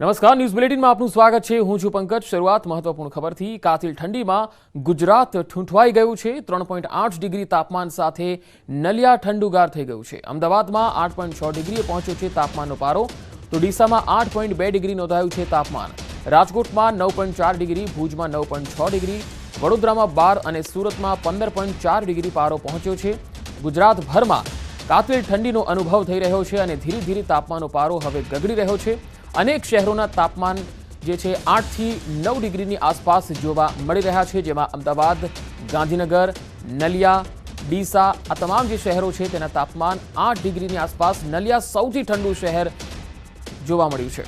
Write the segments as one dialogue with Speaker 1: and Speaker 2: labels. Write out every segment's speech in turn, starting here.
Speaker 1: નમસ્કાર, ન્યૂઝ બુલેટિનમાં આપનું સ્વાગત છે। હું છું પંકજ। શરૂઆત મહત્વપૂર્ણ ખબરથી। કાતિલ ઠંડીમાં ગુજરાત ઠૂંઠવાઈ ગયું છે। 3.8 ડિગ્રી તાપમાન સાથે નલિયા ઠંડુગાર થઈ ગયું છે। અમદાવાદમાં 8.6 ડિગ્રીએ પહોંચ્યો છે તાપમાનનો પારો, તો ડીસામાં 8.2 ડિગ્રી નોંધાયું છે તાપમાન। રાજકોટમાં 9.4 ડિગ્રી, ભુજમાં 9.6 ડિગ્રી, વડોદરામાં 12 અને સુરતમાં 15.4 ડિગ્રી પારો પહોંચ્યો છે। ગુજરાતભરમાં કાતિલ ઠંડીનો અનુભવ થઈ રહ્યો છે અને ધીરે ધીરે તાપમાનનો પારો હવે ગગડી રહ્યો છે। अनेक शहरों तापमान जे 8 થી 9 डिग्री आसपास जोवा मळी रह्या छे, जेमां अमदावाद, गांधीनगर, नलिया, डीसा आ तमाम जे शहरों छे तेना तापमान 8 डिग्री आसपास। नलिया सौथी ठंडू शहर जोवा मळ्युं छे।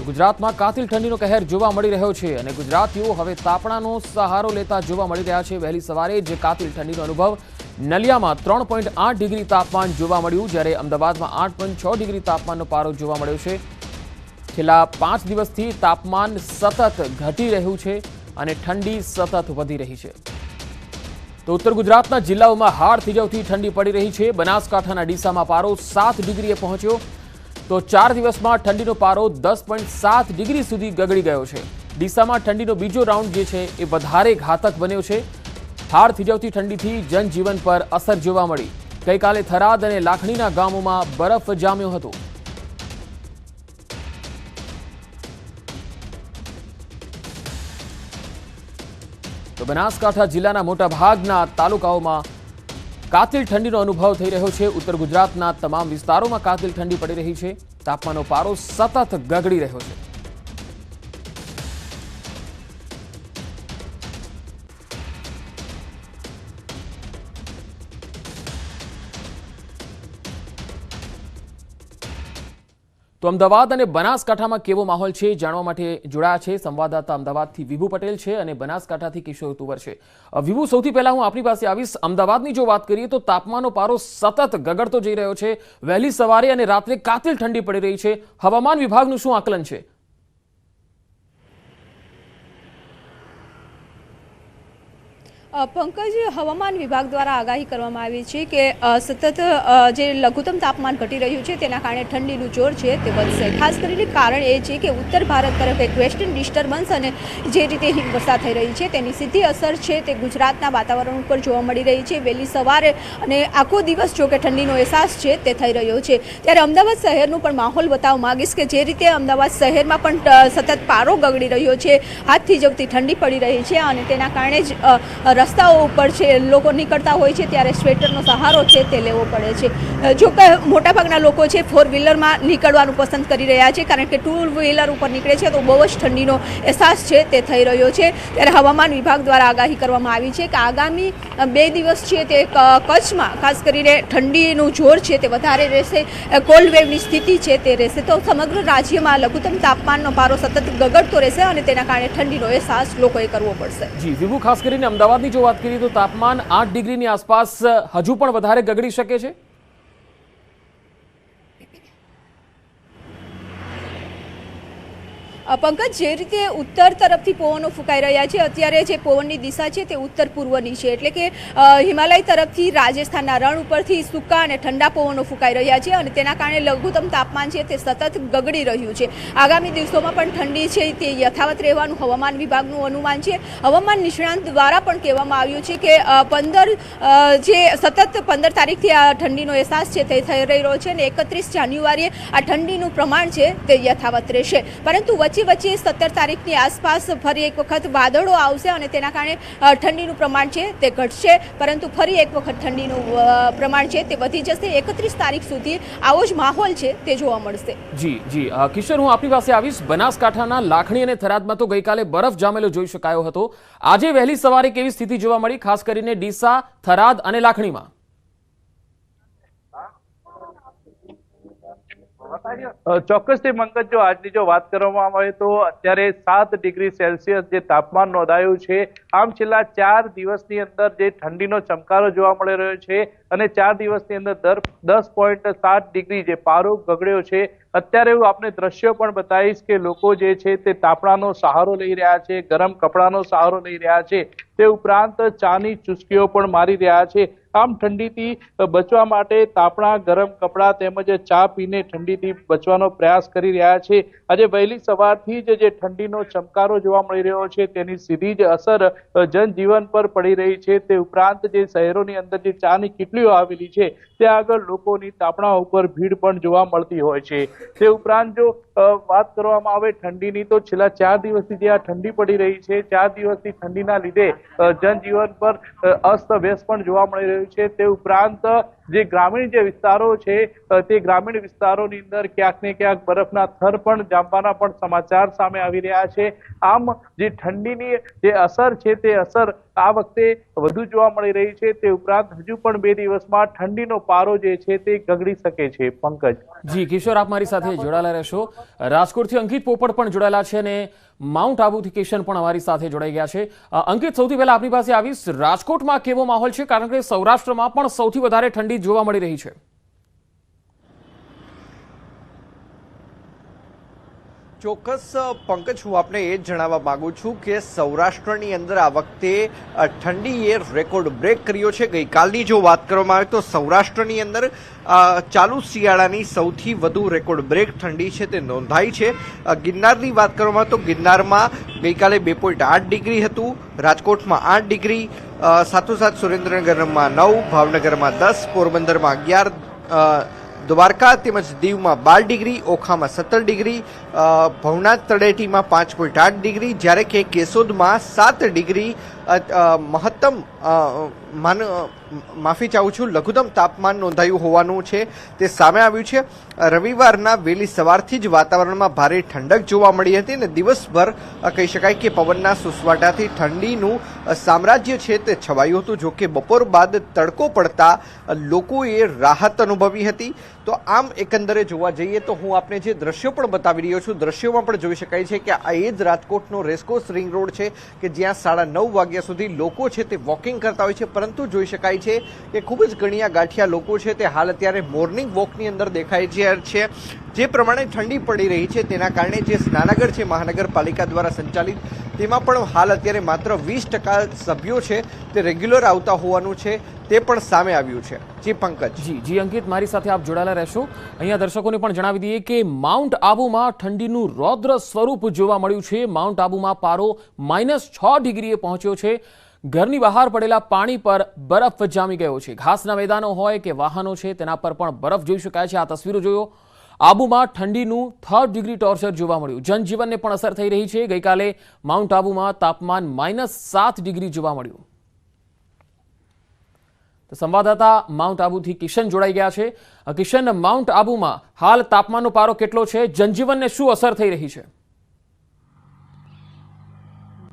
Speaker 1: गुजरात में कातिल ठंडी कहर जोवा मळी रह्यो छे अने गुजरातीओ हवे तापणानो सहारो लेता जोवा मळी रह्या छे। वहेली सवारे जे कातिल ठंडीनो अनुभव नलिया में 3.8 डिग्री तापमान जोवा मळ्युं, ज्यारे अमदावाद में 8.6 डिग्री तापमान पारो जोवा मळ्यो छे। छेल्ला 5 दिवसथी तापमान सतत घटी रह्युं छे अने ठंडी सतत वधी रही छे। तो उत्तर गुजरातना जिल्लाओमां हाड़ थीजवती ठंडी पड़ी रही छे। बनासकांठाना डीसामां पारो 7 डिग्रीए पहोंच्यो, तो 4 दिवसमां ठंडीनो पारो 10.7 डिग्री सुधी गगड़ी गयो छे। डीसामां ठंडीनो बीजो राउंड जे छे ए वधारे घातक बन्यो छे। हाड़ थीजवती ठंडीथी जनजीवन पर असर जोवा मळी। गईकाले थराद अने लाखणीना गामोमां बरफ जाम्यो हतो। तो बनासकांठा जिल्लाना मोटा भागना तालुकाओमां कातिल ठंडीनो अनुभव थई रह्यो छे। उत्तर गुजरातना तमाम विस्तारोमां कातिल ठंडी पड़ी रही छे। तापमाननो पारो सतत गगड़ी रह्यो छे। तो अमदावाद और बनासकांठा में केवो माहौल है जाणवा माटे जोड़ाया छे संवाददाता अमदावादथी विभू पटेल है और बनासकांठाथी किशोर तुवर है। विभू, सौथी पहला हूँ आपनी पासे आवीश। अमदावादनी जो बात करिए तो तापमाननो पारो सतत गगड़तो जई रह्यो छे। वहेली सवारे अने रात्रे कातिल ठंडी पड़ी रही है। हवामान विभागनुं शुं आकलन है?
Speaker 2: पंकज, हवामान विभाग द्वारा आगाही करवामां आवी छे के सतत जे लघुत्तम तापमान घटी रह्युं छे तेना कारणे ठंडीनुं जोर छे ते वधशे। खास करीने कारण ए छे के उत्तर भारत तरफ एक वेस्टर्न डिस्टर्बन्स अने जे रीते हिमवर्षा थई रही छे तेनी सीधी असर छे ते गुजरातना वातावरण पर जोवा मळी रही छे। वहेली सवारे अने आखो दिवस जो के ठंडीनो अहेसास छे ते थई रह्यो छे। त्यारे अमदावाद शहेरनुं पण माहोल बताववा मांगीश के जे रीते अमदावाद शहेरमां पण सतत पारो गगड़ी रह्यो छे, हाथ थीजवती ठंडी पड़ी रही छे अने तेना कारणे ज रस्ताओं पर छे लोको निकळता होय छे त्यारे स्वेटरनो सहारो छे ते लेवो पड़े छे। जो के मोटाभागना लोको छे 4 व्हीलरमां निकळवानुं पसंद करी रह्या छे, कारण के 2 व्हीलर उपर निकळे छे तो बहु ज ठंडीनो अहेसास छे ते थई रह्यो छे। त्यारे हवामान विभाग द्वारा आगाही करवामां आवी छे के आगामी 2 दिवस छे ते कच्छमां खास करीने ठंडीनुं जोर छे ते वधारे रहेशे। कोल्ड वेवनी स्थिति छे ते रहेशे। तो समग्र राज्यमां लघुत्तम तापमाननो पारो सतत गगड़तो रहेशे अने तेना कारणे ठंडीनो अहेसास लोकोए करवो पड़शे।
Speaker 1: जी विभू, खास करीने अमदावादनी जो बात करिए तो तापमान 8 डिग्री आसपास हजू पण वधारे गगड़ी शके छे।
Speaker 2: पंकज, जे रीते उत्तर तरफथी पवनो फूंकाई रह्या छे, अत्यारे जे पवननी दिशा छे ते उत्तर पूर्वनी छे, एटले के हिमालय तरफथी राजस्थानना रण उपरथी सूका अने ठंडा पवनो फूंकाई रह्या छे अने तेना कारणे लघुत्तम तापमान छे ते सतत गगड़ी रह्युं छे। आगामी दिवसोमां पण ठंडी छे ते यथावत रहेवानुं हवामान विभागनुं अनुमान छे। हवामान निष्णात द्वारा पण कहेवामां आव्युं छे के 15 जे सतत 15 तारीखथी आ ठंडीनो अहेसास छे ते थई रह्यो छे अने 31 जान्युआरीए आ ठंडीनुं प्रमाण छे ते यथावत रहेशे। परंतु वच्चे 17 तारीखनी आसपास फरी एक वखत वादळो आवशे अने तेना कारणे ठंडीनुं प्रमाण छे ते घटशे, परंतु फरी एक वखत ठंडीनुं प्रमाण छे ते वधी जशे। 31 तारीख सुधी आवो ज माहोल छे ते जोवा मळशे।
Speaker 1: जी जी किशोर, हूँ आपनी पासे आवीश। बनासकांठाना लाखणी अने थरादमां तो गईकाले बरफ जामेलो जोई शकायो हतो। आजे वहेली सवारे केवी स्थिति जोवा मळी, खास करीने डीसा, थराद अने लाखणीमां?
Speaker 3: ચોક્કસથી મંગત, જો આજની જો વાત કરવામાં આવે તો અત્યારે 7 ડિગ્રી સેલ્સિયસ જે તાપમાન નોંધાયું છે। આમ છેલ્લા 4 દિવસની અંદર જે ઠંડીનો ચમકારો જોવા મળી રહ્યો છે અને 4 દિવસની અંદર 10.7 ડિગ્રી જે પારો ગગડ્યો છે। અત્યારે હું આપને દ્રશ્યો પણ બતાવીશ કે લોકો જે છે તે તાપણાનો સહારો લઈ રહ્યા છે, ગરમ કપડાનો સહારો લઈ રહ્યા છે, તે ઉપરાંત ચાની ચુસ્કીઓ પણ મારી રહ્યા છે। આમ ઠંડીથી બચવા માટે તાપણા, ગરમ કપડા તેમજ ચા પીને ઠંડીથી બચવાનો પ્રયાસ કરી રહ્યા છે। આજે વહેલી સવારથી જ જે ઠંડીનો ચમકારો જોવા મળી રહ્યો છે તેની સીધી જ અસર જનજીવન પર પડી રહી છે। તે ઉપરાંત જે શહેરોની અંદર જે ચાની કીટલીઓ આવેલી છે ત્યાં આગળ લોકોની તાપણા ઉપર ભીડ પણ જોવા મળતી હોય છે। તે ઉપરાંત જો વાત કરવામાં આવે ઠંડીની તો છેલ્લા 4 દિવસથી જે આ ઠંડી પડી રહી છે, 4 દિવસથી ઠંડીના લીધે જનજીવન પર અસ્તવ્યસ્ત પણ જોવા મળી રહ્યું છે। તે ઉપરાંત જે ગ્રામીણ જે વિસ્તારો છે તે ગ્રામીણ વિસ્તારોની અંદર ક્યાંક ને ક્યાંક બરફના થર પણ જામવાના પણ સમાચાર સામે આવી રહ્યા છે। આમ જે ઠંડીની જે અસર છે તે અસર આ વખતે વધુ જોવા મળી રહી છે। તે ઉપરાંત હજુ પણ 2 દિવસમાં ઠંડીનો પારો જે છે તે ગગડી શકે છે। પંકજ
Speaker 1: જી કિશોર, આપ મારી સાથે જોડાયેલા રહેશો। રાજકોટથી અંકિત પોપટ પણ જોડાયેલા છે અને માઉન્ટ આબુથી કિશન પણ અમારી સાથે જોડાઈ ગયા છે। અંકિત, સૌથી પહેલા આપની પાસે આવીશ, રાજકોટમાં કેવો માહોલ છે? કારણ કે સૌરાષ્ટ્રમાં પણ સૌથી વધારે ઠંડી જોવા મળી રહી છે।
Speaker 4: ચોક્કસ પંકજ, હું આપને એ જ જણાવવા માંગુ છું કે સૌરાષ્ટ્રની અંદર આ વખતે ઠંડીએ રેકોર્ડ બ્રેક કર્યો છે। ગઈકાલની જો વાત કરવામાં આવે તો સૌરાષ્ટ્રની અંદર ચાલુ શિયાળાની સૌથી વધુ રેકોર્ડ બ્રેક ઠંડી છે તે નોંધાઈ છે। ગિરનારની વાત કરવામાં આવે તો ગિરનારમાં ગઈકાલે 2.8 ડિગ્રી હતું, રાજકોટમાં 8 ડિગ્રી, સાથોસાથ સુરેન્દ્રનગરમાં 9, ભાવનગરમાં 10, પોરબંદરમાં 11, દ્વારકા તેમજ દીવમાં 12 ડિગ્રી, ઓખામાં 17 ડિગ્રી, ભવનાથ તળેટીમાં 5.8 ડિગ્રી, જ્યારે કે કેશોદમાં 7 ડિગ્રી મહત્તમ માફી ચાહું છું લઘુત્તમ તાપમાન નોંધાયું હોવાનું છે તે સામે આવ્યું છે। રવિવારના વહેલી સવારથી જ વાતાવરણમાં ભારે ઠંડક જોવા મળી હતી અને દિવસભર કહી શકાય કે પવનના સુસવાટાથી ઠંડીનું સામ્રાજ્ય છે તે છવાયું હતું। જો કે બપોર બાદ તડકો પડતા લોકોએ રાહત અનુભવી હતી। તો આમ એકંદરે જોવા જઈએ તો હું આપને જે દ્રશ્યો પણ બતાવી રહ્યો છું, દ્રશ્યોમાં પણ જોઈ શકાય છે કે આ એ જ રાજકોટનો રેસકોર્સ રિંગ રોડ છે કે જ્યાં 9:30 વાગ્યા સુધી લોકો છે તે વોકિંગ કરતા હોય છે, પરંતુ જોઈ શકાય છે કે ખૂબ જ ગણિયા ગાંઠિયા લોકો છે તે હાલ અત્યારે મોર્નિંગ વોકની અંદર દેખાય છે। જે પ્રમાણે ઠંડી પડી રહી છે તેના કારણે જે સ્નાનાગર છે મહાનગરપાલિકા દ્વારા સંચાલિત, તેમાં પણ હાલ અત્યારે માત્ર 20% સભ્યો છે તે રેગ્યુલર આવતા હોવાનું છે તે પણ સામે આવ્યું છે। જી પંકજ।
Speaker 1: જી અંકિત, મારી સાથે આપ જોડાયેલા રહેશો। અહીંયા દર્શકોને પણ જણાવી દઈએ કે માઉન્ટ આબુમાં ઠંડીનું રૌદ્ર સ્વરૂપ જોવા મળ્યું છે। માઉન્ટ આબુમાં પારો -6 ડિગ્રીએ પહોંચ્યો છે। ઘરની બહાર પડેલા પાણી પર બરફ જામી ગયો છે। ઘાસના મેદાનો હોય કે વાહનો છે તેના પર પણ બરફ જોઈ શકાય છે। આ તસવીરો જોયો, આબુમાં ઠંડીનું 3rd ડિગ્રી ટોર્ચર જોવા મળ્યું। જનજીવનને પણ અસર થઈ રહી છે। ગઈકાલે માઉન્ટ આબુમાં તાપમાન -7 ડિગ્રી જોવા મળ્યું। તો સંવાદદાતા માઉન્ટ આબુથી કિશન જોડાઈ ગયા છે। કિશન, માઉન્ટ આબુમાં હાલ તાપમાનનો પારો કેટલો છે? જનજીવનને શું અસર થઈ રહી છે?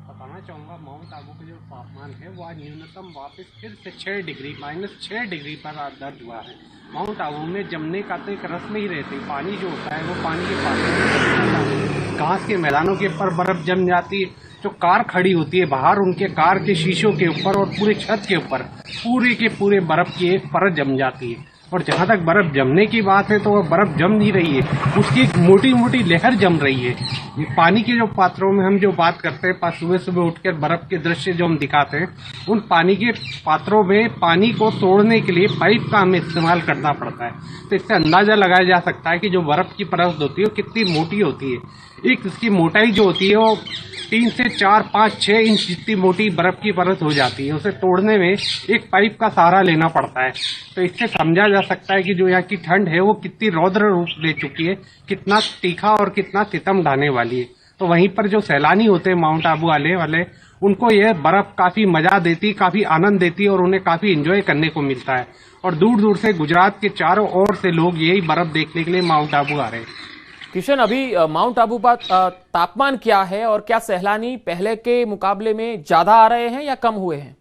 Speaker 5: बताना चाहूँगा माउंट आबू का जो तापमान है वो आज न्यूनतम वापस फिर से -6 डिग्री पर दर्ज हुआ है। माउंट आबू में जमने का तो एक रस्म ही रहती, पानी जो होता है वो पानी के पास घास के मैदानों के ऊपर बर्फ जम जाती है। जो कार खड़ी होती है बाहर, उनके कार के शीशों के ऊपर और पूरे छत के ऊपर पूरे के पूरे बर्फ की एक परत जम जाती है। और जहाँ तक बर्फ जमने की बात है तो वह बर्फ जम नहीं रही है, उसकी एक मोटी मोटी लहर जम रही है। ये पानी के जो पात्रों में हम जो बात करते हैं, सुबह सुबह उठकर बर्फ के दृश्य जो हम दिखाते हैं, उन पानी के पात्रों में पानी को तोड़ने के लिए पाइप का हमें इस्तेमाल करना पड़ता है। तो इससे अंदाजा लगाया जा सकता है कि जो बर्फ की परत होती है वो कितनी मोटी होती है। एक इसकी मोटाई जो होती है वो 3 से 4, 5, 6 इंच जितनी मोटी बर्फ की परत हो जाती है। उसे तोड़ने में एक पाइप का सहारा लेना पड़ता है। तो इससे समझा जा सकता है कि जो यहाँ की ठंड है वो कितनी रौद्र रूप ले चुकी है, कितना तीखा और कितना सितम ढाने वाली है। तो वहीं पर जो सैलानी होते हैं माउंट आबू वाले उनको यह बर्फ काफी मजा देती, काफी आनंद देती है और उन्हें काफी एंजॉय करने को मिलता है। और दूर दूर से गुजरात के चारों ओर से लोग यही बर्फ देखने के लिए माउंट आबू आ रहे हैं।
Speaker 1: किशन, अभी माउंट आबू पर तापमान क्या है और क्या सैलानी पहले के मुकाबले में ज्यादा आ रहे हैं या कम हुए हैं?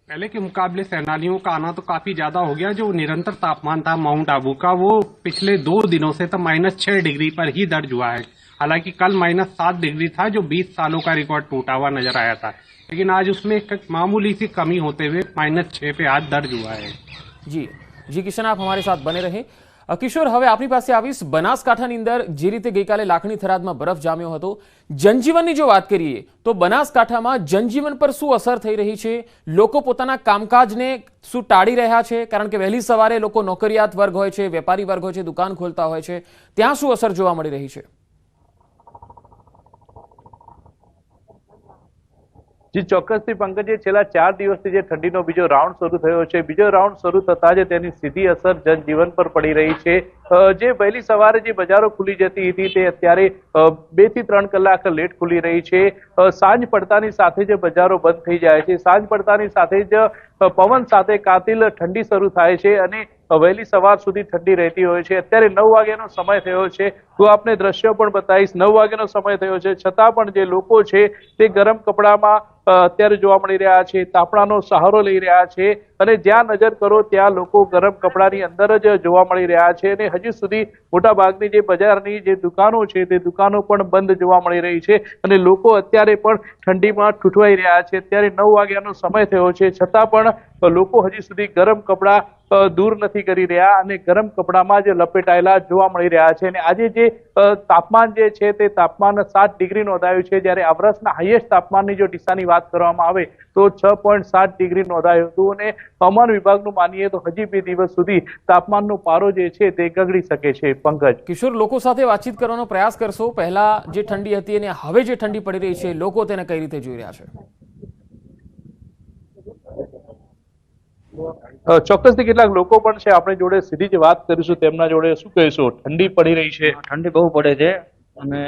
Speaker 5: पहले के मुकाबले सैलानियों का आना तो काफी ज्यादा हो गया। जो निरंतर तापमान था माउंट आबू का वो पिछले 2 दिनों से तो -6 डिग्री पर ही दर्ज हुआ है। हालांकि कल -7 डिग्री था, जो 20 सालों का रिकॉर्ड टूटा हुआ नजर आया था, लेकिन आज उसमें एक मामूली सी कमी होते हुए -6 पे आज दर्ज हुआ है।
Speaker 1: જી કિશન, આપ અમારી સાથ બને રહે. કિશોર, હવે આપણી પાસે આવીશ. બનાસકાંઠાની અંદર જે રીતે ગઈકાલે લાખણી થરાદમાં બરફ જામ્યો હતો, જનજીવનની જો વાત કરીએ તો બનાસકાંઠામાં જનજીવન પર શું અસર થઈ રહી છે? લોકો પોતાના કામકાજને શું ટાળી રહ્યા છે? કારણ કે વહેલી સવારે લોકો નોકરિયાત વર્ગ હોય છે, વેપારી વર્ગ હોય છે, દુકાન ખોલતા હોય છે, ત્યાં શું અસર જોવા મળી રહી છે?
Speaker 3: જી ચોક્કસથી પંકજ, છેલ્લા 4 દિવસથી જે ઠંડીનો બીજો રાઉન્ડ શરૂ થયો છે, બીજો રાઉન્ડ શરૂ થતા જ તેની સીધી અસર જનજીવન પર પડી રહી છે. જે વહેલી સવારે જે બજારો ખુલી જતી હતી તે અત્યારે 2 થી 3 કલાક લેટ ખુલી રહી છે. સાંજ પડતાની સાથે જ બજારો બંધ થઈ જાય છે. સાંજ પડતાની સાથે જ પવન સાથે કાતિલ ઠંડી શરૂ થાય છે અને વહેલી સવાર સુધી ઠંડી રહેતી હોય છે. અત્યારે 9 વાગ્યાનો સમય થયો છે, તો આપને દ્રશ્યો પણ બતાવીશ. 9 વાગ્યાનો સમય થયો છે, છતાં પણ જે લોકો છે તે ગરમ કપડામાં અત્યારે જોવા મળી રહ્યા છે, તાપણાનો સહારો લઈ રહ્યા છે અને જ્યાં નજર કરો ત્યાં લોકો ગરમ કપડાની અંદર જ જોવા મળી રહ્યા છે અને હજી સુધી મોટા ભાગની જે બજારની જે દુકાનો છે તે દુકાનો પણ બંધ જોવા મળી રહી છે અને લોકો અત્યારે પણ ઠંડીમાં ઠૂઠવાઈ રહ્યા છે. અત્યારે 9 વાગ્યાનો સમય થયો છે, છતાં પણ લોકો હજી સુધી ગરમ કપડા દૂર નથી કરી રહ્યા અને ગરમ કપડામાં જ લપેટાયેલા જોવા મળી રહ્યા છે. અને આજે જે તાપમાન જે છે તે તાપમાન 7 ડિગ્રી નોંધાયું છે, જ્યારે આ વર્ષના હાઈએસ્ટ તાપમાનની જો ડીસાની વાત કરવામાં આવે તો 6.7 ડિગ્રી નોંધાયું હતું અને હવામાન વિભાગનું માનીએ તો હજી 2 દિવસ સુધી તાપમાનનો પારો જે છે તે ગગડી શકે છે. પંકજ,
Speaker 1: કિશોર, લોકો સાથે વાતચીત કરવાનો પ્રયાસ કરશો. પહેલા જે ઠંડી હતી અને હવે જે ઠંડી પડી રહી છે, લોકો તેને કઈ રીતે જોઈ રહ્યા છે?
Speaker 3: ચોક્કસથી કેટલાક લોકો પણ છે આપણે જોડે, સીધી જ વાત કરીશું તેમના જોડે. શું કહીશું? ઠંડી પડી રહી છે?
Speaker 6: ઠંડી બહુ પડે છે અને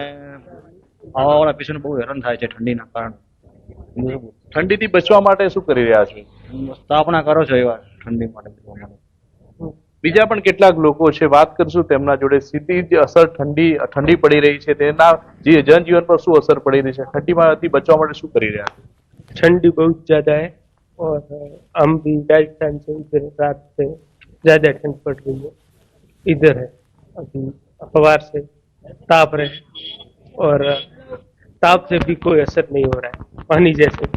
Speaker 6: આવાવાળા પેશન્ટ બહુ હેરાન થાય છે ઠંડીના કારણે.
Speaker 3: ઠંડીથી બચવા માટે શું કરી રહ્યા છો?
Speaker 6: તાપણા કરો છો એવા ઠંડી માટે.
Speaker 3: બીજા પણ કેટલાક લોકો છે, વાત કરીશું તેમના જોડે. સીધી જ અસર ઠંડી પડી રહી છે, તેના જે જનજીવન પર શું અસર પડી રહી છે? ઠંડીમાંથી બચવા માટે શું કરી રહ્યા છે?
Speaker 7: ठंडी बहुत ज़्यादा है और हम भी राजस्थान से इधर रात से ज़्यादा ठंड पड़ रही है. इधर है अभी अखबार से ताप रहे और ताप से भी कोई असर नहीं हो रहा है पानी जैसे.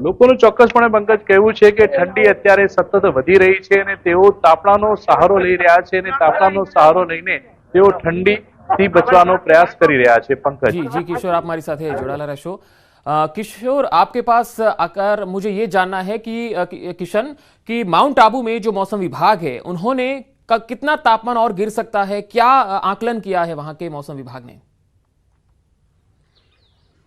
Speaker 3: લોકોનું ચોક્કસપણે પંકજ કહેવું છે કે ઠંડી અત્યારે સતત વધી રહી છે અને તેઓ તાપણાનો સહારો લઈ રહ્યા છે અને તાપણાનો સહારો લઈને તેઓ ઠંડીથી બચવાનો પ્રયાસ કરી રહ્યા છે. पंकज
Speaker 1: जी किशोर, आप हमारी साथ जुड़ा रहशो. किशोर, आपके पास आकर मुझे ये जानना है कि किशन, कि माउंट आबू में जो मौसम विभाग है उन्होंने कितना तापमान और गिर सकता है, क्या आकलन किया है वहां के मौसम विभाग ने?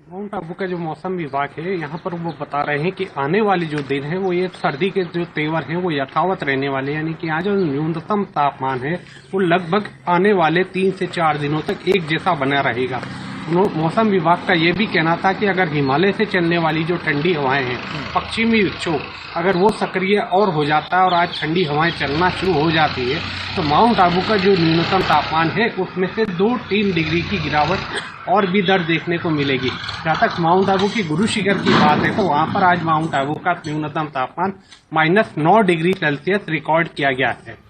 Speaker 5: माउंट आबू का जो मौसम विभाग है यहाँ पर वो बता रहे हैं कि आने वाले जो दिन है वो ये सर्दी के जो तेवर हैं वो यथावत रहने वाले हैं, यानी कि यहाँ जो न्यूनतम तापमान है वो लगभग आने वाले 3 से 4 दिनों तक एक जैसा बना रहेगा. मौसम विभाग का ये भी कहना था कि अगर हिमालय से चलने वाली जो ठंडी हवाएं हैं, पश्चिमी विक्षोभ, अगर वो सक्रिय और हो जाता है और आज ठंडी हवाएं चलना शुरू हो जाती है तो माउंट आबू का जो न्यूनतम तापमान है उसमें से 2-3 डिग्री की गिरावट और भी दर देखने को मिलेगी. जहाँ तक माउंट आबू की गुरु शिखर की बात है तो वहाँ पर आज माउंट आबू का न्यूनतम तापमान -9 डिग्री सेल्सियस रिकॉर्ड किया गया है.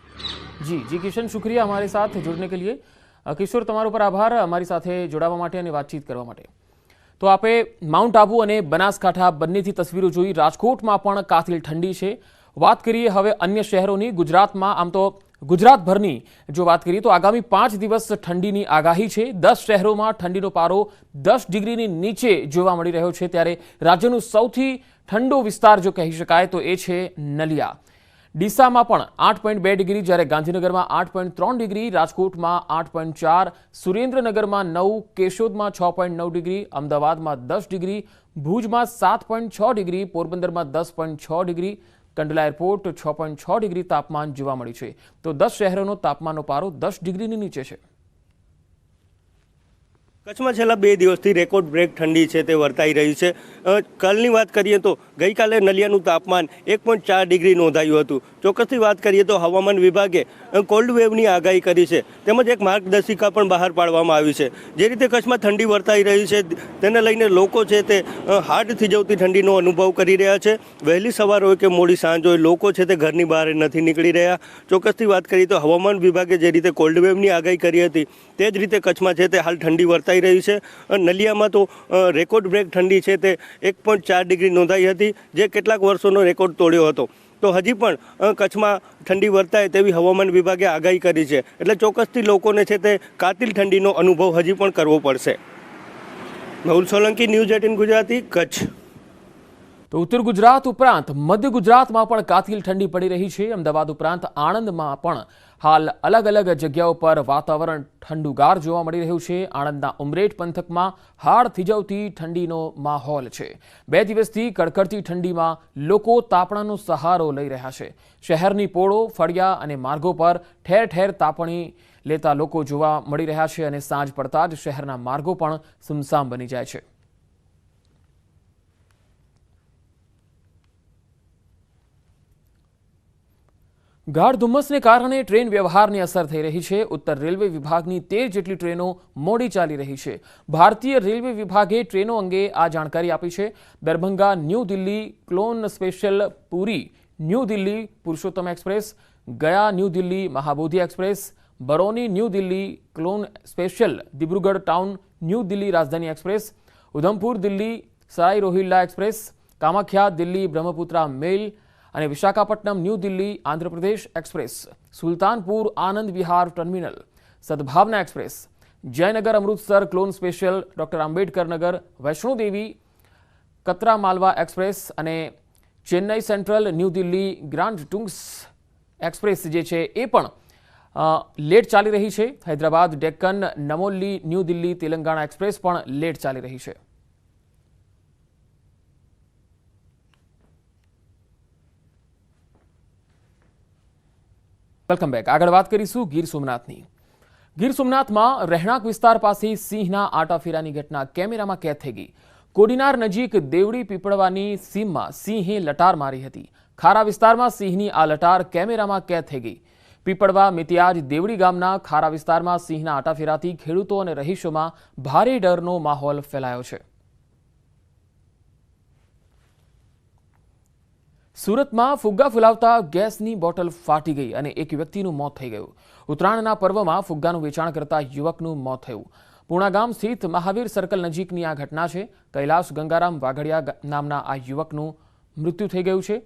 Speaker 1: जी किशन, शुक्रिया हमारे साथ जुड़ने के लिए. કિશોર, તમારો પર આભાર અમારી સાથે જોડાવા માટે અને વાતચીત કરવા માટે. તો આપે માઉન્ટ આબુ અને બનાસકાંઠા બંનેથી તસવીરો જોઈ. રાજકોટમાં પણ કાતિલ ઠંડી છે. વાત કરીએ હવે અન્ય શહેરોની. ગુજરાતમાં આમ તો ગુજરાતભરની જો વાત કરીએ તો આગામી 5 દિવસ ઠંડીની આગાહી છે. 10 શહેરોમાં ઠંડીનો પારો 10 ડિગ્રીની નીચે જોવા મળી રહ્યો છે. ત્યારે રાજ્યનું સૌથી ઠંડો વિસ્તાર જો કહી શકાય તો એ છે નલિયા. ડીસામાં પણ 8.2 ડિગ્રી, જ્યારે ગાંધીનગરમાં 8.3 ડિગ્રી, રાજકોટમાં 8.4, સુરેન્દ્રનગરમાં 9, કેશોદમાં 6.9 ડિગ્રી, અમદાવાદમાં 10 ડિગ્રી, ભુજમાં 7.6 ડિગ્રી, પોરબંદરમાં 10.6 ડિગ્રી, કંડલા એરપોર્ટ 6.6 ડિગ્રી તાપમાન જોવા મળ્યું છે. તો 10 શહેરોનો તાપમાનનો પારો 10 ડિગ્રીની નીચે છે.
Speaker 7: કચ્છમાં છેલ્લા 2 દિવસથી રેકોર્ડ બ્રેક ઠંડી છે તે વર્તાઈ રહી છે. કાલની વાત કરીએ તો ગઈકાલે નલિયાનું તાપમાન 1.4 ડિગ્રી નોંધાયું હતું. ચોક્કસથી વાત કરીએ તો હવામાન વિભાગે કોલ્ડ વેવની આગાહી કરી છે, તેમજ એક માર્ગદર્શિકા પણ બહાર પાડવામાં આવી છે. જે રીતે કચ્છમાં ઠંડી વર્તાઈ રહી છે તેને લઈને લોકો છે તે હાડ થીજવતી ઠંડીનો અનુભવ કરી રહ્યા છે. વહેલી સવાર હોય કે મોડી સાંજ હોય, લોકો છે તે ઘરની બહાર નથી નીકળી રહ્યા. ચોક્કસથી વાત કરીએ તો હવામાન વિભાગે જે રીતે કોલ્ડ વેવની આગાહી કરી હતી તે જ રીતે કચ્છમાં છે તે હાલ ઠંડી વર્તાઈ વર્તાઈ રહી છે. નલિયામાં તો રેકોર્ડ બ્રેક ઠંડી છે તે 1.4 ડિગ્રી નોંધાઈ હતી, જે કેટલાક વર્ષોનો રેકોર્ડ તોડ્યો હતો. તો હજી પણ કચ્છમાં ઠંડી વર્તાય તેવી હવામાન વિભાગે આગાહી કરી છે, એટલે ચોક્કસથી લોકોને છે તે કાતિલ ઠંડીનો અનુભવ હજી પણ કરવો પડશે. મેહુલ સોલંકી, ન્યૂઝ 18 ગુજરાતી, કચ્છ.
Speaker 1: તો ઉત્તર ગુજરાત ઉપરાંત મધ્ય ગુજરાતમાં પણ કાતિલ ઠંડી પડી રહી છે. અમદાવાદ ઉપરાંત આણંદમાં પણ હાલ અલગ અલગ જગ્યાઓ પર વાતાવરણ ઠંડુગાર જોવા મળી રહ્યું છે. આણંદના ઉમરેઠ પંથકમાં હાડ થીજવતી ઠંડીનો માહોલ છે. 2 દિવસથી કડકડતી ઠંડીમાં લોકો તાપણાનો સહારો લઈ રહ્યા છે. શહેરની પોળો, ફળિયા અને માર્ગો પર ઠેર ઠેર તાપણી લેતા લોકો જોવા મળી રહ્યા છે અને સાંજ પડતા જ શહેરના માર્ગો પણ સુમસામ બની જાય છે. ગાઢ ધુમ્મસને કારણે ટ્રેન વ્યવહારની અસર થઈ રહી છે. ઉત્તર રેલવે વિભાગની 13 જેટલી ટ્રેનો મોડી ચાલી રહી છે. ભારતીય રેલવે વિભાગે ટ્રેનો અંગે આ જાણકારી આપી છે. Darbhanga new Delhi clone special Puri new Delhi Purushottam express, Gaya new Delhi Mahabodhi express, Barauni new Delhi clone special, Dibrugarh town new Delhi Rajdhani express, Udhampur Delhi Sarai Rohilla express, Kamakhya Delhi Brahmaputra mail અને Visakhapatnam new Delhi Andhra Pradesh express, Sultanpur Anand Vihar terminal, Sadbhavana express, Jaynagar Amritsar clone special, doctor Ambedkar Nagar, Vaishno Devi Katra Malwa express અને Chennai central new Delhi grand trunk express જે છે એ પણ લેટ ચાલી રહી છે. હૈદરાબાદ ડેક્કન નમોલી ન્યૂ દિલ્હી તેલંગાણા એક્સપ્રેસ પણ late ચાલી રહી છે. Welcome back. આગળ વાત કરીશું ગીર સોમનાથની. ગીર સોમનાથમાં રહેણાંક વિસ્તાર પાસે સિંહના આટાફેરાની ઘટના કેમેરામાં કેદ થઈ ગઈ. કોડીનાર નજીક દેવડી પીપળવાની સીમમાં સિંહે લટાર મારી હતી. ખારા વિસ્તારમાં સિંહની આ લટાર કેમેરામાં કેદ થઈ ગઈ. પીપળવા મિતિયાજ દેવડી ગામના ખારા વિસ્તારમાં સિંહના આટાફેરાથી ખેડૂતો અને રહીશોમાં ભારે ડરનો માહોલ ફેલાયો છે. સુરતમાં ફુગ્ગા ફુલાવતા ગેસની બોટલ ફાટી ગઈ અને એક વ્યક્તિનું મોત થઈ ગયું. ઉત્તરાયણના પર્વમાં ફુગ્ગાનું વેચાણ કરતા યુવકનું મોત થયું. પૂણા ગામ સ્થિત મહાવીર સર્કલ નજીકની આ ઘટના છે. કૈલાશ ગંગારામ વાઘડિયા નામના આ યુવકનું મૃત્યુ થઈ ગયું છે.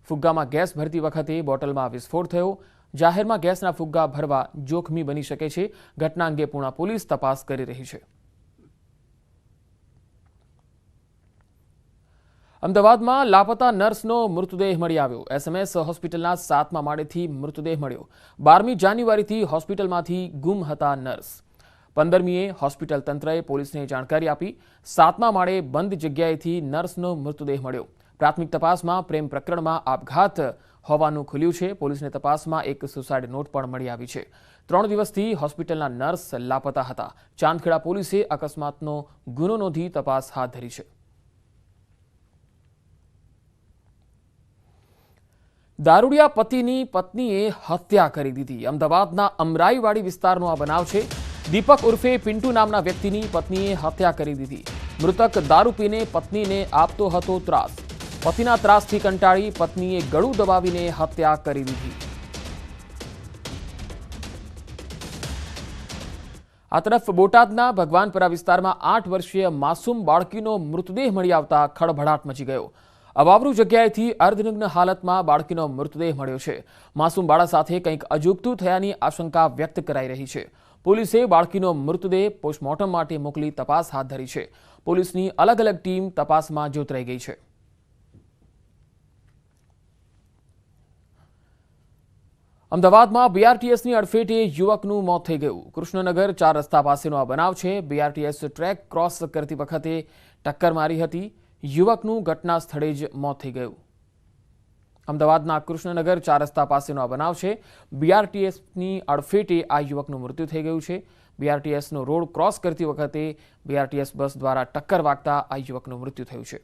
Speaker 1: ફુગ્ગામાં ગેસ ભરતી વખતે બોટલમાં વિસ્ફોટ થયો. જાહેરમાં ગેસના ફુગ્ગા ભરવા જોખમી બની શકે છે. ઘટના અંગે પૂણા પોલીસ તપાસ કરી રહી છે. અમદાવાદમાં લાપતા નર્સનો મૃતદેહ મળી આવ્યો. એસએમએસ હોસ્પિટલના 7મા માળેથી મૃતદેહ મળ્યો. 12મી જાન્યુઆરીથી હોસ્પિટલમાંથી ગુમ હતા નર્સ. 15મીએ હોસ્પિટલ તંત્રએ પોલીસને જાણકારી આપી. 7મા માળે બંધ જગ્યાએથી નર્સનો મૃતદેહ મળ્યો. પ્રાથમિક તપાસમાં પ્રેમ પ્રકરણમાં આપઘાત હોવાનું ખુલ્યું છે. પોલીસને તપાસમાં એક સુસાઇડ નોટ પણ મળી આવી છે. 3 દિવસથી હોસ્પિટલના નર્સ લાપતા હતા. ચાંદખેડા પોલીસે અકસ્માતનો ગુનો નોંધી તપાસ હાથ ધરી છે. દારૂડિયા પતિની પત્નીએ હત્યા કરી દીધી. અમદાવાદના અમરાઈવાડી વિસ્તારનો આ બનાવ છે. દીપક ઉર્ફે પિન્ટુ નામના વ્યક્તિની પત્નીએ હત્યા કરી દીધી. મૃતક દારૂ પીને પત્નીને આપતો હતો ત્રાસ. પતિના ત્રાસથી કંટાળી પત્નીએ ગળું દબાવીને હત્યા કરી દીધી. આ તરફ બોટાદના ભગવાનપરા વિસ્તારમાં 8 વર્ષીય માસૂમ બાળકીનો મૃતદેહ મળી આવતા ખળભળાટ મચી ગયો. અવાવરૂ જગ્યાએથી અર્ધનગ્ન હાલતમાં બાળકીનો મૃતદેહ મળ્યો છે. માસૂમ બાળક સાથે કંઈક અજુગતું થયાની આશંકા વ્યક્ત કરાઈ રહી છે. પોલીસે બાળકીનો મૃતદેહ પોસ્ટમોર્ટમ માટે મોકલી તપાસ હાથ ધરી છે. પોલીસની અલગ અલગ ટીમ તપાસમાં જોતરાઈ ગઈ છે. અમદાવાદમાં બીઆરટીએસની અડફેટે યુવકનું મોત થઈ ગયું. કૃષ્ણનગર 4 રસ્તા પાસેનો આ બનાવ છે. બીઆરટીએસ ટ્રેક ક્રોસ કરતી વખતે ટક્કર મારી હતી. યુવકનું ઘટના સ્થળે જ મોત થઈ ગયું. અમદાવાદના કૃષ્ણનગર 4 રસ્તા પાસેનો આ બનાવ છે. બીઆરટીએસની અડફેટે આ યુવકનું મૃત્યુ થઈ ગયું છે. બીઆરટીએસનો રોડ ક્રોસ કરતી વખતે બીઆરટીએસ બસ દ્વારા ટક્કર વાગતા આ યુવકનું મૃત્યુ થયું છે.